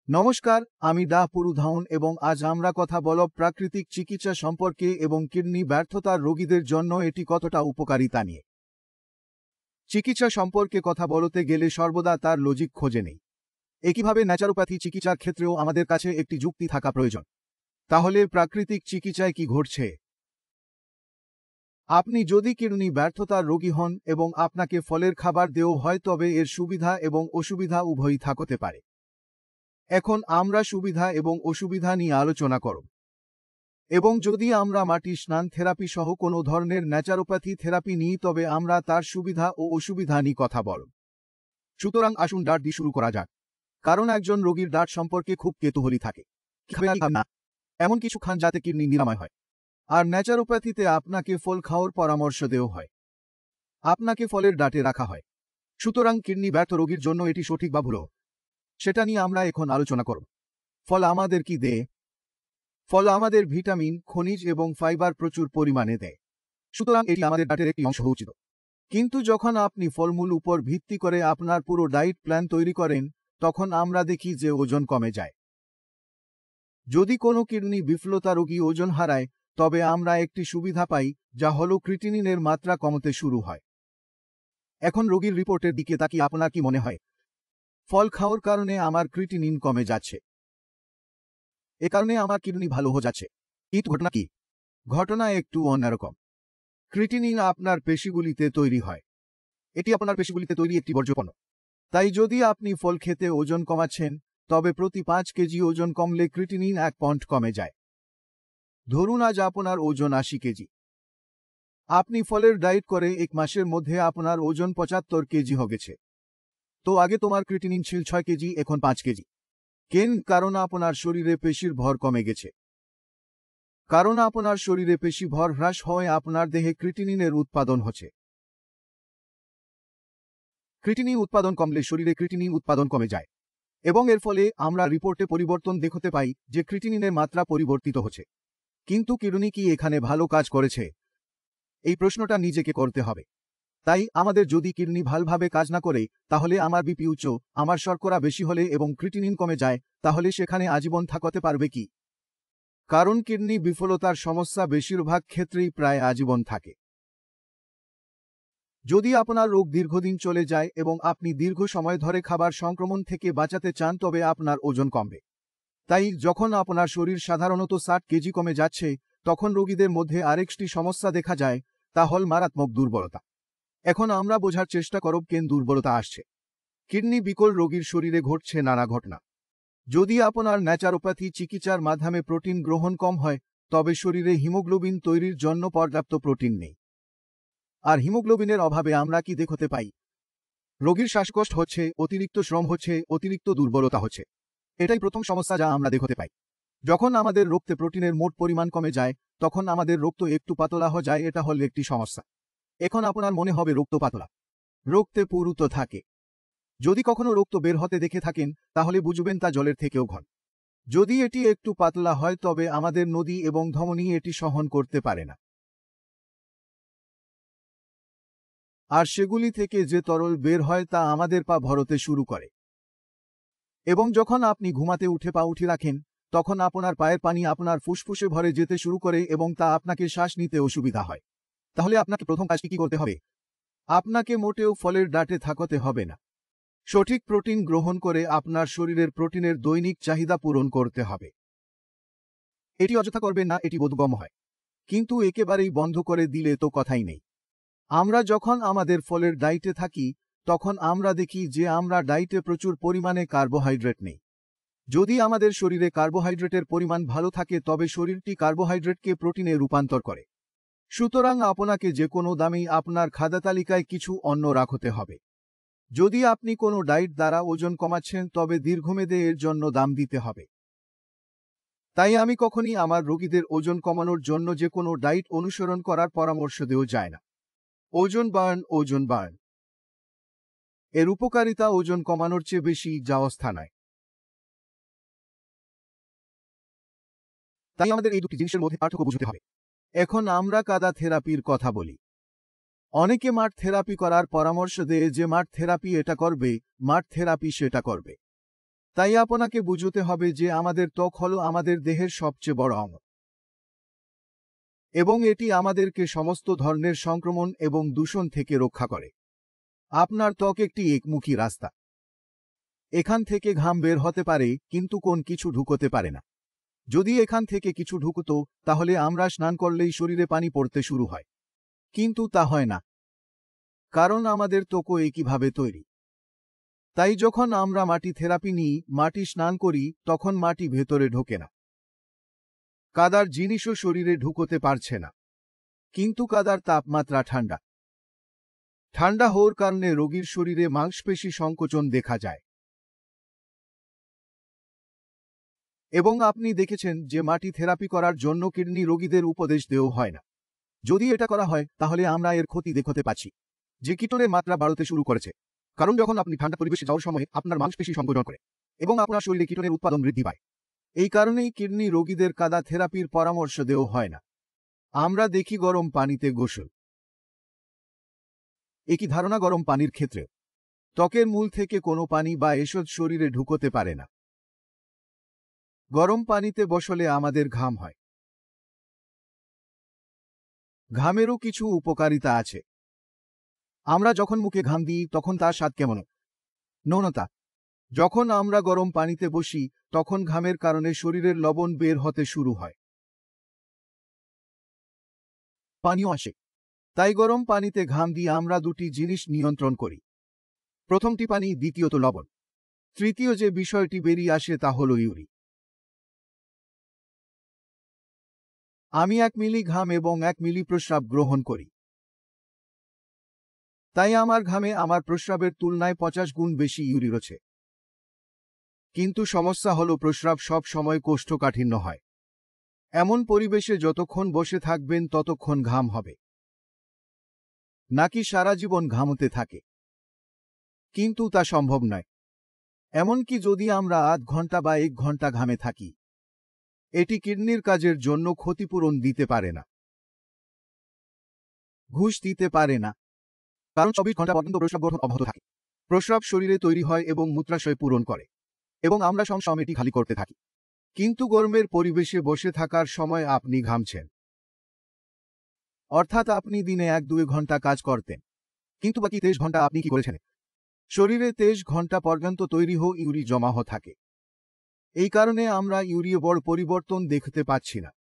নমস্কার, আমি ডা পুরুধাউন এবং আজ আমরা কথা বলব প্রাকৃতিক চিকিৎসা সম্পর্কে এবং কিডনি ব্যর্থতার রোগীদের জন্য এটি কতটা উপকারী তা নিয়ে। চিকিৎসা সম্পর্কে কথা বলতে গেলে সর্বদা তার লজিক খোঁজে নেই। একইভাবে ন্যাচারোপ্যাথি চিকিৎসার ক্ষেত্রেও আমাদের কাছে একটি যুক্তি থাকা প্রয়োজন। তাহলে প্রাকৃতিক চিকিৎসায় কি ঘটছে? আপনি যদি কিডনি ব্যর্থতার রোগী হন এবং আপনাকে ফলের খাবার দেওয়া হয় তবে এর সুবিধা এবং অসুবিধা উভয়ই থাকতে পারে। এখন আমরা সুবিধা এবং অসুবিধা নিয়ে আলোচনা করব এবং যদি আমরা মাটি স্নান থেরাপি সহ কোনো ধরনের ন্যাচারোপ্যাথি থেরাপি নিই তবে আমরা তার সুবিধা ও অসুবিধা নিয়ে কথা বলব। সুতরাং আসুন ডাট দিয়ে শুরু করা যাক, কারণ একজন রোগীর ডাট সম্পর্কে খুব কৌতূহলী থাকে। না, এমন কিছু খান যাতে কিডনি নিরাময় হয়। আর ন্যাচারোপ্যাথিতে আপনাকে ফল খাওয়ার পরামর্শ দেওয়া হয়, আপনাকে ফলের ডাটে রাখা হয়। সুতরাং কিডনি ব্যর্থ রোগীর জন্য এটি সঠিক বা ভুল সেটা নিয়ে আমরা এখন আলোচনা করব। ফল আমাদের কি দেয়? ফল আমাদের ভিটামিন, খনিজ এবং ফাইবার প্রচুর পরিমাণে দেয়। সুতরাং এটি আমাদের ডায়েটের একটি অংশ হওয়া উচিত। কিন্তু যখন আপনি ফলমূল উপর ভিত্তি করে আপনার পুরো ডায়েট প্ল্যান তৈরি করেন তখন আমরা দেখি যে ওজন কমে যায়। যদি কোনো কিডনি বিফলতা রোগী ওজন হারায় তবে আমরা একটি সুবিধা পাই, যা হলো ক্রিটিনিনের মাত্রা কমতে শুরু হয়। এখন রোগীর রিপোর্টের দিকে তাকিয়ে আপনার কি মনে হয়? ফল খাওয়ার কারণে আমার ক্রিটিনিন কমে যাচ্ছে, এ কারণে আমার কিডনি ভালো হয়ে যাচ্ছে। কিন্তু ঘটনা কি? ঘটনা একটু অন্যরকম। ক্রিটিনিন আপনার পেশিগুলিতে তৈরি হয়। এটি আপনার পেশিগুলিতে তৈরি একটি বর্জ্য পণ্য। তাই যদি আপনি ফল খেতে ওজন কমাচ্ছেন তবে প্রতি 5 কেজি ওজন কমলে ক্রিটিনিন 1 পয়েন্ট কমে যায়। ধরুন আজ আপনার ওজন 80 কেজি। আপনি ফলের ডায়েট করে 1 মাসের মধ্যে আপনার ওজন 75 কেজি হয়ে গেছে। তো আগে তোমার ক্রিটিনিন ছিল 6 কেজি, এখন 5 কেজি। কেন? কারণ আপনার শরীরে পেশির ভর কমে গেছে। কারণ আপনার শরীরে পেশি ভর হ্রাস হয়ে আপনার দেহে ক্রিটিনিনের উৎপাদন হচ্ছে। ক্রিটিনিন উৎপাদন কমলে শরীরে ক্রিটিনিন উৎপাদন কমে যায় এবং এর ফলে আমরা রিপোর্টে পরিবর্তন দেখতে পাই যে ক্রিটিনিনের মাত্রা পরিবর্তিত হচ্ছে। কিন্তু কিডনি কি এখানে ভালো কাজ করেছে? এই প্রশ্নটা নিজেকে করতে হবে। তাই আমাদের যদি কিডনি ভালোভাবে কাজ না করে তাহলে আমার বিপি উচ্চ, আমার শর্করা বেশি হলে এবং ক্রিটিনিন কমে যায় তাহলে সেখানে আজীবন থাকতে পারবে কি? কারণ কিডনি বিফলতার সমস্যা বেশিরভাগ ক্ষেত্রেই প্রায় আজীবন থাকে। যদি আপনার রোগ দীর্ঘদিন চলে যায় এবং আপনি দীর্ঘ সময় ধরে খাবার সংক্রমণ থেকে বাঁচাতে চান তবে আপনার ওজন কমবে। তাই যখন আপনার শরীর সাধারণত 60 কেজি কমে যাচ্ছে তখন রোগীদের মধ্যে আরেকটি সমস্যা দেখা যায়, তা হল মারাত্মক দুর্বলতা। এখন আমরা বোঝার চেষ্টা করব কেন দুর্বলতা আসছে। কিডনি বিকল রোগীর শরীরে ঘটছে নানা ঘটনা। যদি আপনার ন্যাচারোপ্যাথি চিকিৎসার মাধ্যমে প্রোটিন গ্রহণ কম হয় তবে শরীরে হিমোগ্লোবিন তৈরির জন্য পর্যাপ্ত প্রোটিন নেই। আর হিমোগ্লোবিনের অভাবে আমরা কি দেখতে পাই? রোগীর শ্বাসকষ্ট হচ্ছে, অতিরিক্ত শ্রম হচ্ছে, অতিরিক্ত দুর্বলতা হচ্ছে। এটাই প্রথম সমস্যা যা আমরা দেখতে পাই। যখন আমাদের রক্তে প্রোটিনের মোট পরিমাণ কমে যায় তখন আমাদের রক্ত একটু পাতলা হয়ে যায়, এটা হল একটি সমস্যা। এখন আপনার মনে হবে রক্ত পাতলা, রক্তে পুরুত্ব থাকে। যদি কখনো রক্ত বের হতে দেখে থাকেন তাহলে বুঝবেন তা জলের থেকেও ঘন। যদি এটি একটু পাতলা হয় তবে আমাদের নদী এবং ধমনী এটি সহন করতে পারে না, আর সেগুলি থেকে যে তরল বের হয় তা আমাদের পা ভরতে শুরু করে। এবং যখন আপনি ঘুমাতে উঠে পা উঠে রাখেন তখন আপনার পায়ের পানি আপনার ফুসফুসে ভরে যেতে শুরু করে এবং তা আপনাকে শ্বাস নিতে অসুবিধা হয়। তাহলে আপনাকে প্রথম কাজটি কি করতে হবে? আপনাকে মোটেও ফলের ডাটে থাকতে হবে না। সঠিক প্রোটিন গ্রহণ করে আপনার শরীরের প্রোটিনের দৈনিক চাহিদা পূরণ করতে হবে। এটি অযথা করবেন না, এটি বোধগম্য হয়, কিন্তু একেবারেই বন্ধ করে দিলে তো কথাই নেই। আমরা যখন আমাদের ফলের ডায়েটে থাকি তখন আমরা দেখি যে আমরা ডায়েটে প্রচুর পরিমাণে কার্বোহাইড্রেট নেই। যদি আমাদের শরীরে কার্বোহাইড্রেটের পরিমাণ ভালো থাকে তবে শরীরটি কার্বোহাইড্রেটকে প্রোটিনে রূপান্তর করে। সুতরাং আপনাকে যে কোনো দামেই আপনার খাদ্যতালিকায় কিছু অন্ন রাখতে হবে। যদি আপনি কোনো ডায়েট দ্বারা ওজন কমাচ্ছেন তবে দীর্ঘমেয়াদে এর জন্য দাম দিতে হবে। তাই আমি কখনই আমার রোগীদের ওজন কমানোর জন্য যে কোনো ডায়েট অনুসরণ করার পরামর্শ দেওয়া যায় না। ওজন বার্ন এর উপকারিতা ওজন কমানোর চেয়ে বেশি যাওয়া স্থানায়। তাই আমাদের এই দুটি জিনিসের মধ্যে পার্থক্য বুঝতে হবে। এখন আমরা কাদা থেরাপির কথা বলি। অনেকে মাঠ থেরাপি করার পরামর্শ দেয় যে মাঠ থেরাপি এটা করবে, মাঠ থেরাপি সেটা করবে। তাই আপনাকে বুঝতে হবে যে আমাদের ত্বক হলো আমাদের দেহের সবচেয়ে বড় অঙ্গ, এবং এটি আমাদেরকে সমস্ত ধরনের সংক্রমণ এবং দূষণ থেকে রক্ষা করে। আপনার ত্বক একটি একমুখী রাস্তা। এখান থেকে ঘাম বের হতে পারে, কিন্তু কোন কিছু ঢুকতে পারে না। যদি এখান থেকে কিছু ঢুকতো, তাহলে আমরা স্নান করলেই শরীরে পানি পড়তে শুরু হয়। কিন্তু তা হয় না, কারণ আমাদের ত্বকও একইভাবে তৈরি। তাই যখন আমরা মাটি থেরাপি নিই, মাটি স্নান করি, তখন মাটি ভেতরে ঢোকে না। কাদার জিনিসও শরীরে ঢুকতে পারছে না। কিন্তু কাদার তাপমাত্রা ঠান্ডা। ঠান্ডা হওয়ার কারণে রোগীর শরীরে মাংসপেশি সংকোচন দেখা যায়। এবং আপনি দেখেছেন যে মাটি থেরাপি করার জন্য কিডনি রোগীদের উপদেশ দেওয়া হয় না। যদি এটা করা হয়, তাহলে আমরা এর ক্ষতি দেখতে পাচ্ছি যে কিটোনের মাত্রা বাড়তে শুরু করেছে। কারণ যখন আপনি ঠান্ডা পরিবেশে যাওয়ার সময় আপনার মাংসপেশি সংকোচন করে এবং আপনার শরীরে কিটোনের উৎপাদন বৃদ্ধি পায়। এই কারণেই কিডনি রোগীদের কাদা থেরাপির পরামর্শ দেওয়া হয় না। আমরা দেখি গরম পানিতে গোসল। একই ধারণা গরম পানির ক্ষেত্রে। ত্বকের মূল থেকে কোনো পানি বা এসব শরীরে ঢুকতে পারে না। গরম পানিতে বসলে আমাদের ঘাম হয়। ঘামেরও কিছু উপকারিতা আছে। আমরা যখন মুখে ঘাম দিই, তখন তার স্বাদ কেমন? নৌনতা। যখন আমরা গরম পানিতে বসি, তখন ঘামের কারণে শরীরের লবণ বের হতে শুরু হয়। পানিও আসে। তাই গরম পানিতে ঘাম দিয়ে আমরা দুটি জিনিস নিয়ন্ত্রণ করি। প্রথমটি পানি, দ্বিতীয়ত লবণ। তৃতীয় যে বিষয়টি বেরিয়ে আসে তা হল ইউরি। আমি 1 মিলি ঘাম এবং 1 মিলি প্রস্রাব গ্রহণ করি। তাই আমার ঘামে আমার প্রস্রাবের তুলনায় 50 গুণ বেশি ইউরি রয়েছে। কিন্তু সমস্যা হলো প্রস্রাব সব সময় কোষ্ঠকাঠিন্য হয়। এমন পরিবেশে যতক্ষণ বসে থাকবেন ততক্ষণ ঘাম হবে, নাকি সারা জীবন ঘামতে থাকে। কিন্তু তা সম্ভব নয়। এমনকি যদি আমরা আধ ঘন্টা বা 1 ঘন্টা ঘামে থাকি, এটি কিডনির কাজের জন্য ক্ষতিপূরণ দিতে পারে না, ঘুষ দিতে পারে না। কারণ 24 ঘন্টা পর্যন্ত প্রস্রাব গ্রহণ অব্যাহত থাকে। প্রস্রাব শরীরে তৈরি হয় এবং মূত্রাশয় পূরণ করে, এবং আমরা সবসময় এটি খালি করতে থাকি। কিন্তু গরমের পরিবেশে বসে থাকার সময় আপনি ঘামছেন। অর্থাৎ আপনি দিনে 1-2 ঘন্টা কাজ করতেন, কিন্তু বাকি 23 ঘন্টা আপনি কি করেছেন? শরীরে 23 ঘন্টা পর্যন্ত তৈরি হওয়া ইউরি জমা হয়ে থাকে। এই কারণে আমরা ইউরিয়ে বড় পরিবর্তন দেখতে পাচ্ছি না।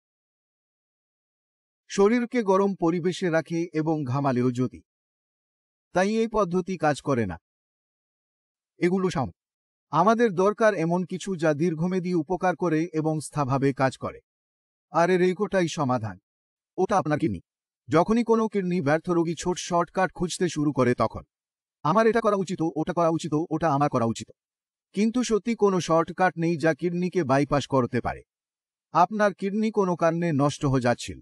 শরীরকে গরম পরিবেশে রাখে এবং ঘামালেও যদি। তাই এই পদ্ধতি কাজ করে না। এগুলো আমাদের দরকার এমন কিছু যা দীর্ঘমেয়াদী উপকার করে এবং স্থায়ীভাবে কাজ করে। আর এর এইটাই সমাধান। ওটা আপনার কিডনি। যখনই কোনো কিডনি ব্যর্থ রোগী ছোট শর্টকাট খুঁজতে শুরু করে, তখন আমার এটা করা উচিত, ওটা করা উচিত, ওটা আমার করা উচিত। কিন্তু সত্যি কোনো শর্টকাট নেই যা কিডনিকে বাইপাস করতে পারে। আপনার কিডনি কোনো কারণে নষ্ট হয়ে যাচ্ছিল।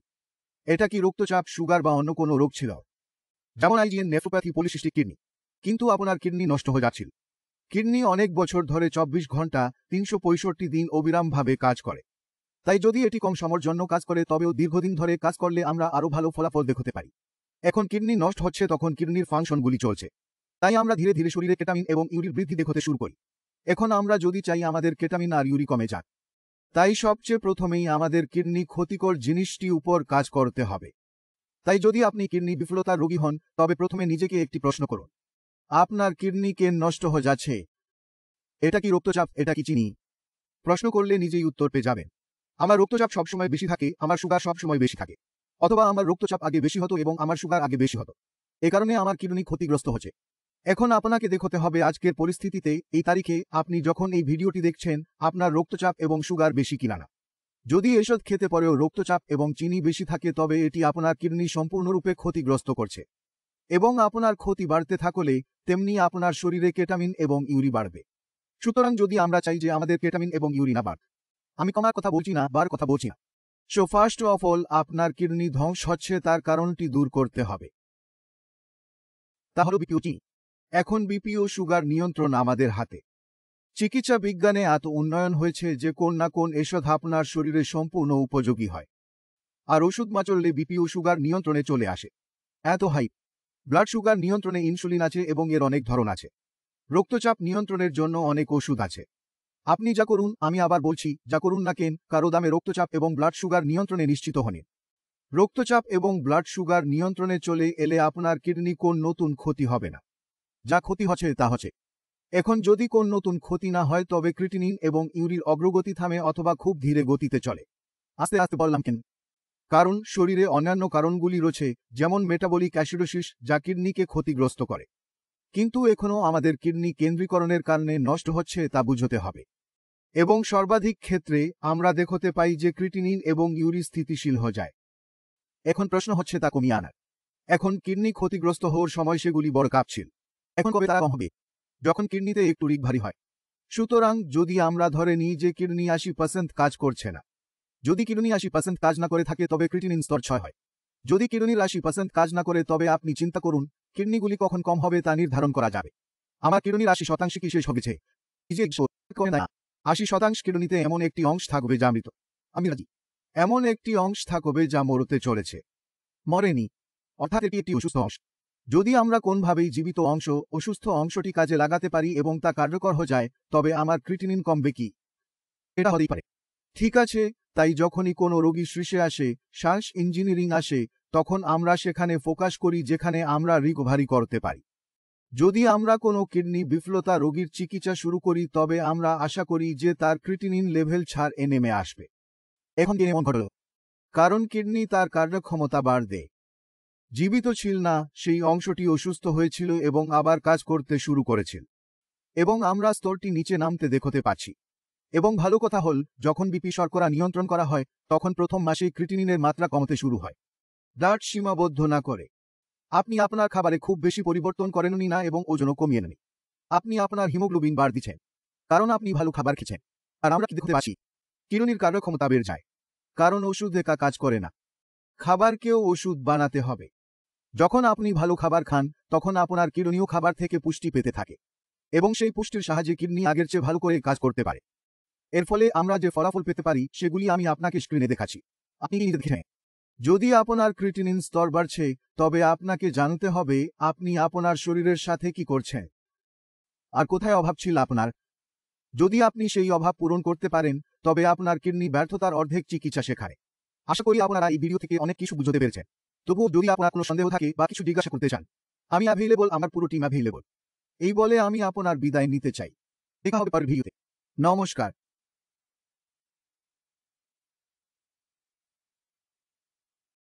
এটা কি রক্তচাপ, সুগার বা অন্য কোনো রোগ ছিল? যেমন আইজিএন, নেফ্রোপ্যাথি, পলিসিস্টিক কিডনি। কিন্তু আপনার কিডনি নষ্ট হয়ে যাচ্ছিল। কিডনি অনেক বছর ধরে 24 ঘন্টা 365 দিন অবিরামভাবে কাজ করে। তাই যদি এটি কম সময়ের জন্য কাজ করে, তবেও দীর্ঘদিন ধরে কাজ করলে আমরা আরও ভালো ফলাফল দেখতে পারি। এখন কিডনি নষ্ট হচ্ছে, তখন কিডনির ফাংশনগুলি চলছে। তাই আমরা ধীরে ধীরে শরীরে কেটামিন এবং ইউরির বৃদ্ধি দেখতে শুরু করি। এখন আমরা যদি চাই আমাদের কেটামিন আর ইউরি কমে যাক, তাই সবচেয়ে প্রথমেই আমাদের কিডনি ক্ষতিকর জিনিসটি উপর কাজ করতে হবে। তাই যদি আপনি কিডনি বিফলতার রোগী হন, তবে প্রথমে নিজেকে একটি প্রশ্ন করুন। আপনার কিডনি কেন নষ্ট হয়ে যাচ্ছে? এটা কি রক্তচাপ? এটা কি চিনি? প্রশ্ন করলে নিজেই উত্তর পেয়ে যাবেন। আমার রক্তচাপ সবসময় বেশি থাকে, আমার সুগার সবসময় বেশি থাকে। অথবা আমার রক্তচাপ আগে বেশি হতো এবং আমার সুগার আগে বেশি হতো। এ কারণে আমার কিডনি ক্ষতিগ্রস্ত হচ্ছে। এখন আপনাকে দেখতে হবে আজকের পরিস্থিতিতে, এই তারিখে আপনি যখন এই ভিডিওটি দেখছেন, আপনার রক্তচাপ এবং সুগার বেশি কিনা না। যদি এসব খেতে পরেও রক্তচাপ এবং চিনি বেশি থাকে, তবে এটি আপনার কিডনি সম্পূর্ণরূপে ক্ষতিগ্রস্ত করছে। এবং আপনার ক্ষতি বাড়তে থাকলে তেমনি আপনার শরীরে কেটামিন এবং ইউরি বাড়বে। সুতরাং যদি আমরা চাই যে আমাদের কেটামিন এবং ইউরি না বাড়ে, আমি কমার কথা বলছি না, বার কথা বলছি না। সো ফার্স্ট অফ অল, আপনার কিডনি ধ্বংস হচ্ছে তার কারণটি দূর করতে হবে। তা হলো বিপি ও চিনি। এখন বিপি ও সুগার নিয়ন্ত্রণ আমাদের হাতে। চিকিৎসা বিজ্ঞানে এত উন্নয়ন হয়েছে যে কোন না কোন এষধ আপনার শরীরে সম্পূর্ণ উপযোগী হয়। আর ওষুধ চললে বিপি ও সুগার নিয়ন্ত্রণে চলে আসে। এত হাই ব্লাড সুগার নিয়ন্ত্রণে ইনসুলিন আছে এবং এর অনেক ধরন আছে। রক্তচাপ নিয়ন্ত্রণের জন্য অনেক ওষুধ আছে। আপনি যা করুন, আমি আবার বলছি, যা করুন না কেন, কারো দামে রক্তচাপ এবং ব্লাড সুগার নিয়ন্ত্রণে নিশ্চিত হন। রক্তচাপ এবং ব্লাড সুগার নিয়ন্ত্রণে চলে এলে আপনার কিডনি কোন নতুন ক্ষতি হবে না। যা ক্ষতি হচ্ছে তা হচ্ছে। এখন যদি কোন নতুন ক্ষতি না হয় তবে ক্রিটিনিন এবং ইউরির অগ্রগতি থামে অথবা খুব ধীরে গতিতে চলে। আস্তে আস্তে বললাম কেন? কারণ শরীরে অন্যান্য কারণগুলি রয়েছে, যেমন মেটাবলিক অ্যাসিডোসিস, যা কিডনিকে ক্ষতিগ্রস্ত করে। কিন্তু এখনও আমাদের কিডনি কেন্দ্রীকরণের কারণে নষ্ট হচ্ছে তা বুঝতে হবে। এবং সর্বাধিক ক্ষেত্রে আমরা দেখতে পাই যে ক্রিটিনিন এবং ইউরি স্থিতিশীল হয়ে যায়। এখন প্রশ্ন হচ্ছে তা কমিয়ে আনার। এখন কিডনি ক্ষতিগ্রস্ত হওয়ার সময় সেগুলি বড় কাঁপছিল। এখন কবে তারা কম হবে? যখন কিডনিতে একটু রিক ভারী হয়। সুতরাং যদি আমরা ধরে নিই যে কিডনি 80% কাজ করছে না, যদি কিডনি 80% কাজ না করে থাকে তবে ক্রিটিনিন স্তর 6 হয়। যদি কিডনির 80% কাজ না করে তবে আপনি চিন্তা করুন কিডনিগুলি কখন কম হবে তা নির্ধারণ করা যাবে। আমার কিডনির 80% কি শেষ হয়েছে? 80% কিডনিতে এমন একটি অংশ থাকবে যা মৃত। আমি রাজি। এমন একটি অংশ থাকবে যা মরতে চলেছে, মরেনি, অর্থাৎ এটি একটি অসুস্থ অংশ। যদি আমরা কোনভাবেই জীবিত অংশ অসুস্থ অংশটি কাজে লাগাতে পারি এবং তা কার্যকর হয়ে যায়, তবে আমার ক্রিটিনিন কমবে কি? এটা হতেই পারে। ঠিক আছে, তাই যখনই কোনো রোগী শীর্ষে আসে, শ্বাস ইঞ্জিনিয়ারিং আসে, তখন আমরা সেখানে ফোকাস করি যেখানে আমরা রিকভারি করতে পারি। যদি আমরা কোনো কিডনি বিফলতা রোগীর চিকিৎসা শুরু করি তবে আমরা আশা করি যে তার ক্রিটিনিন লেভেল ছাড়ে নেমে আসবে। এখন কেন এমন ঘটল? কারণ কিডনি তার কার্যক্ষমতা বাড়বে। জীবিত ছিল না, সেই অংশটি অসুস্থ হয়েছিল এবং আবার কাজ করতে শুরু করেছিল। এবং আমরা স্তরটি নিচে নামতে দেখতে পাচ্ছি। এবং ভালো কথা হল, যখন বিপি শর্করা নিয়ন্ত্রণ করা হয় তখন প্রথম মাসেই ক্রিটিনিনের মাত্রা কমতে শুরু হয়। ডায়েট সীমাবদ্ধ না করে। আপনি আপনার খাবারে খুব বেশি পরিবর্তন করেননি না এবং ওজনও কমিয়ে নেন। আপনি আপনার হিমোগ্লোবিন বাড় দিচ্ছেন কারণ আপনি ভালো খাবার খেয়েছেন। আর আমরা কি দেখতে পাচ্ছি? কিডনির কার্যক্ষমতা বেড়ে যায়। কারণ ওষুধ একা কাজ করে না, খাবারকেও ওষুধ বানাতে হবে। যখন আপনি ভালো খাবার খান তখন আপনার কিডনিও খাবার থেকে পুষ্টি পেতে থাকে এবং সেই পুষ্টির সাহায্যে কিডনি আগের চেয়ে ভালো করে কাজ করতে পারে। এর ফলে আমরা যে ফলাফল পেতে পারি সেগুলি আমি আপনাকে স্ক্রিনে দেখাচ্ছি। আপনি কি দেখছেন? যদি আপনার ক্রিটিনিন স্তর বাড়ছে তবে আপনাকে জানতে হবে আপনি আপনার শরীরের সাথে কি করছেন আর কোথায় অভাব ছিল আপনার। যদি আপনি সেই অভাব পূরণ করতে পারেন তবে আপনার কিডনি ব্যর্থতার অর্ধেক চিকিৎসা শেখায়। আশা করি আপনারা এই ভিডিও থেকে অনেক কিছু বুঝতে পেরেছেন। তবুও যদি আপনার কোনো সন্দেহ থাকে বা কিছু জিজ্ঞাসা করতে চান, আমি অ্যাভেলেবল, আমার পুরো টিম অ্যাভেলেবল। এই বলে আমি আপনার বিদায় নিতে চাই। দেখা হবে পরের ভিডিওতে। নমস্কার।